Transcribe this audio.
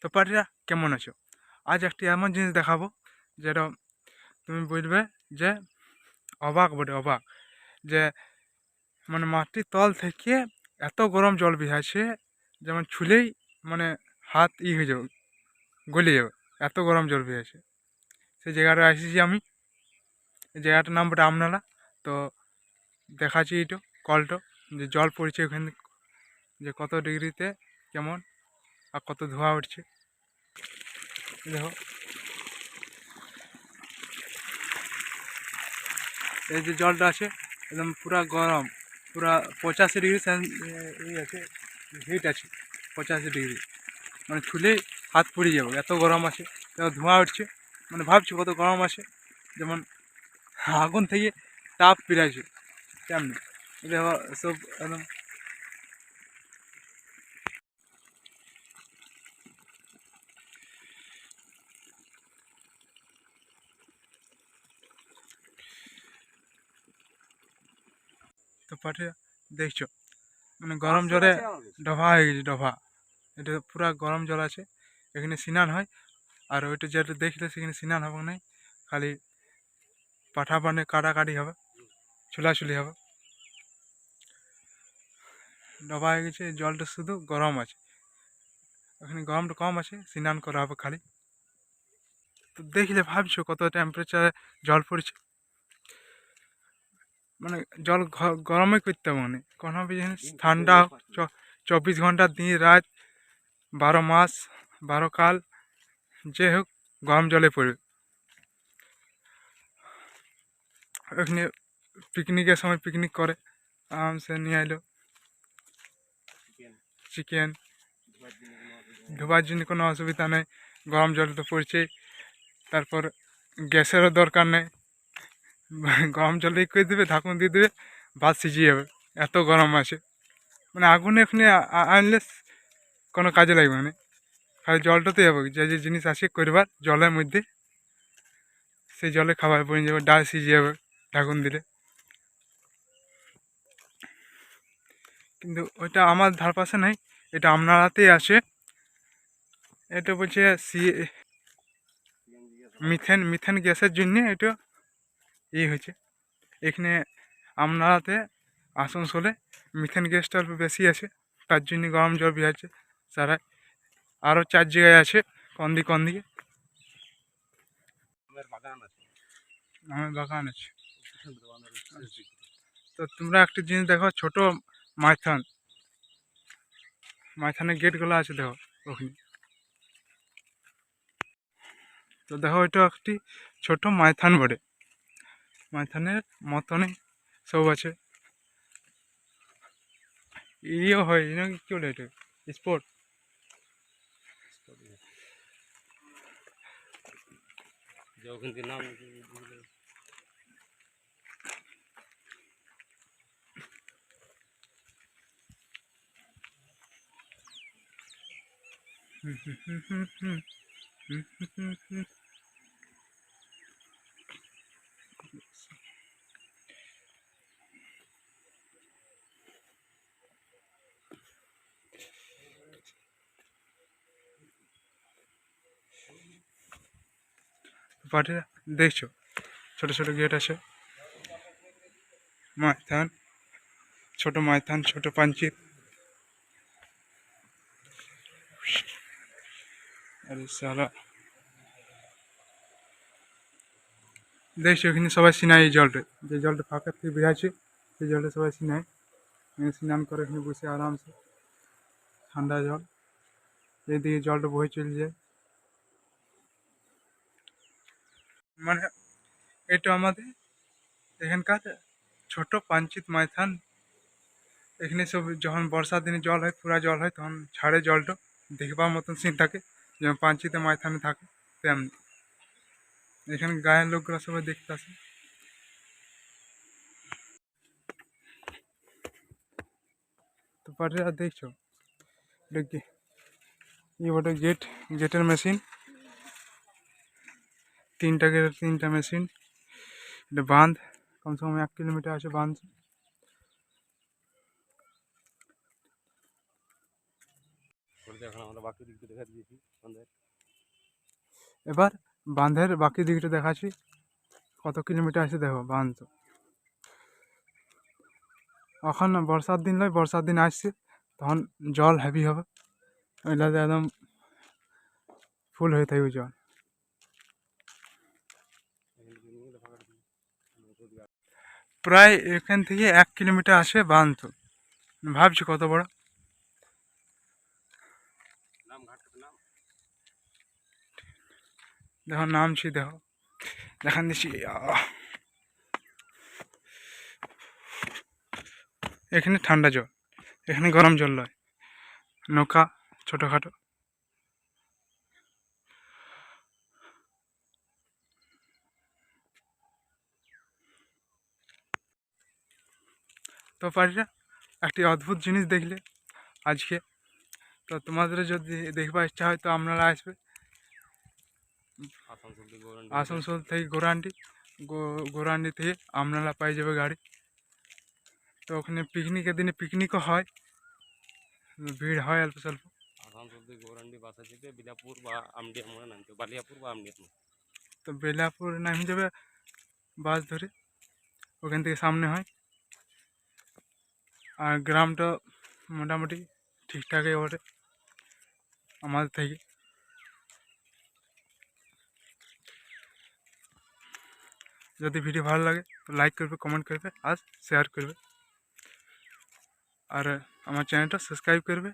তো পার্টিরা কেমন আছো? আজ একটি এমন জিনিস দেখাবো যেটা তুমি বুঝবে যে অবাক বটে, অবাক। যে মানে মাটির তল থেকে এত গরম জল বেরিয়েছে, যেমন ছুলেই মানে হাত হয়ে যাবে, গলে যাবে, এত গরম জল বেরিয়েছে। সেই জায়গাটা এসেছি আমি। এই জায়গাটার নাম বটে আমনালা। তো দেখাচ্ছি এইটো কলটো, যে জল পড়ছে ওখানে, যে কত ডিগ্রিতে কেমন আর কত ধোঁয়া উঠছে। দেখো, এই যে জলটা আছে একদম পুরা গরম, পুরা 85 ডিগ্রি এই আছে, হিট আছে 85 ডিগ্রি। মানে ছুলেই হাত পুড়ে যাবে, এত গরম আছে। দেখো ধোঁয়া উঠছে, মানে ভাবছি কত গরম আছে, যেমন আগুন থেকে তাপ বেরাচ্ছে তেমনি। দেখো সব একদম। তো পাঠে দেখছো মানে গরম জলে ডভা হয়ে গেছে, ডভা। এটা পুরা গরম জল আছে, এখানে স্নান হয়। আর ওইটা যেটা দেখলে সেখানে স্নান হবে নাই, খালি পাঠা বানে কাটাকাটি হবে, ছুলাছুলি হবে। ডবা হয়ে গেছে, জলটা শুধু গরম আছে, এখানে গরমটা কম আছে, স্নান করা হবে খালি। তো দেখলে ভাবছো কত টেম্পারেচারে জল পড়ছে। মানে জল গরমই করতে হবে, মানে কোনো জিনিস ঠান্ডা হোক, 24 ঘন্টা দিন রাত, 12 মাস, 12 কাল, যে হোক গরম জলে পড়বে। এখানে পিকনিকের সময় পিকনিক করে আরামসে নিয়ে এলো চিকেন, ধোবার জন্য কোনো অসুবিধা নেই, গরম জল তো পড়ছেই। তারপর গ্যাসেরও দরকার নেই, গরম জলেই করে দেবে, ঢাকুন দিয়ে দেবে, ভাত সিঝে যাবে, এত গরম আছে। মানে আগুন এখানে আনলে কোনো কাজে লাগবে না, খালি জলটাতে যাবে, যে যে জিনিস আছে করবার জলের মধ্যে, সেই জলে খাবার বনে যাবে, ডাল সিঝে যাবে ঢাকুন দিলে। কিন্তু ওইটা আমার ধারপাশে নেই, এটা আপনারাতেই আছে। এটা বলছে মিথেন মিথেন গ্যাসের জন্য এটা হয়েছে এখানে আমনারাতে। আসানসোলে মিথেন গ্যাসটা অল্প বেশি আছে, তার জন্য গরম জল বেরোচ্ছে সারা। আরও 4 জায়গায় আছে, কোন দিকে আমার বাগান আছে। তো তোমরা একটা জিনিস দেখো, ছোট মাইথান, মাইথানের গেটগুলো আছে দেখো ওখানে। তো দেখো এটা একটি ছোট মাইথান বটে, মাইথানের মতনই সব আছে। ইয়েও হয় কি বলে এটা, স্পোর্ট। পাটে দেখছো ছোট ছোট গেট আছে, মাইথান, ছোট মাইথান, ছোট পাঞ্চিত। আরে সালা, দেখছো এখানে সবাই সিনাই, এই জলটা, যে জলটা ফাঁকা থেকে বেরাচ্ছে, সেই জলটা সবাই সিনাই, স্নান করে এখানে বসে আরামসে, ঠান্ডা জল, এদিকে জলটা বয়ে চলে যায়। মানে এটা আমাদের এখানকার ছোট পাঞ্চিত মাইথান। এখানে সব যখন বর্ষার দিনে জল হয়, পুরা জল হয়, তখন ছাড়ে জলটা, দেখবার মতন সিন থাকে, যেমন পাঞ্চিতে মাইথানে থাকে তেমনি। এখানে গায়ের লোকগুলো সবাই দেখতে আসে। তো পাঠিয়ে দেখছো এটা বটে গেট, গেটের মেশিন, 3টা গেটের 3টা মেশিন। এটা বাঁধ, কমসে কম 1 কিলোমিটার আছে বাঁধ। বাকি দিকটা দেখা দিয়েছি বাঁধের। এবার বাঁধের বাকি দিকটা দেখাচ্ছি কত কিলোমিটার আছে দেখো বাঁধ। তো এখন বর্ষার দিন নয়, বর্ষার দিন আসছে তখন জল হেভি হবে, ওইটাতে একদম ফুল হয়ে থাকবে জল। প্রায় এখান থেকে 1 কিলোমিটার আসে বাঁধ। তো ভাবছি কত বড়। দেখো নামছি, দেখো দেখান দিচ্ছি। এখানে ঠান্ডা জল, এখানে গরম জল নয়, নৌকা ছোটোখাটো। তো পারিরা একটি অদ্ভুত জিনিস দেখলে আজকে। তো তোমাদের যদি দেখবার ইচ্ছা হয় তো আপনারা আসবে আসানসোল থেকে গোরান্ডি, গোরান্ডি থেকে আপনারা পাই যাবে গাড়ি। তো ওখানে পিকনিকের দিনে পিকনিকও হয়, ভিড় হয় অল্প স্বল্প। আসানসোল থেকে গৌরান্ডি বাসা যেতে বিলাপুর বা আমডিয়া মোড়ে নামতে, বালিয়াপুর বা আমডিয়া মোড়। তো বেলাপুর নামে যাবে বাস ধরে, ওখান থেকে সামনে হয়। আর গ্রামটা মোটামুটি ঠিকঠাকই ওঠে আমাদের থেকে। যদি ভিডিও ভালো লাগে তো লাইক করবে, কমেন্ট করবে আর শেয়ার করবে, আর আমার চ্যানেলটা সাবস্ক্রাইব করবে।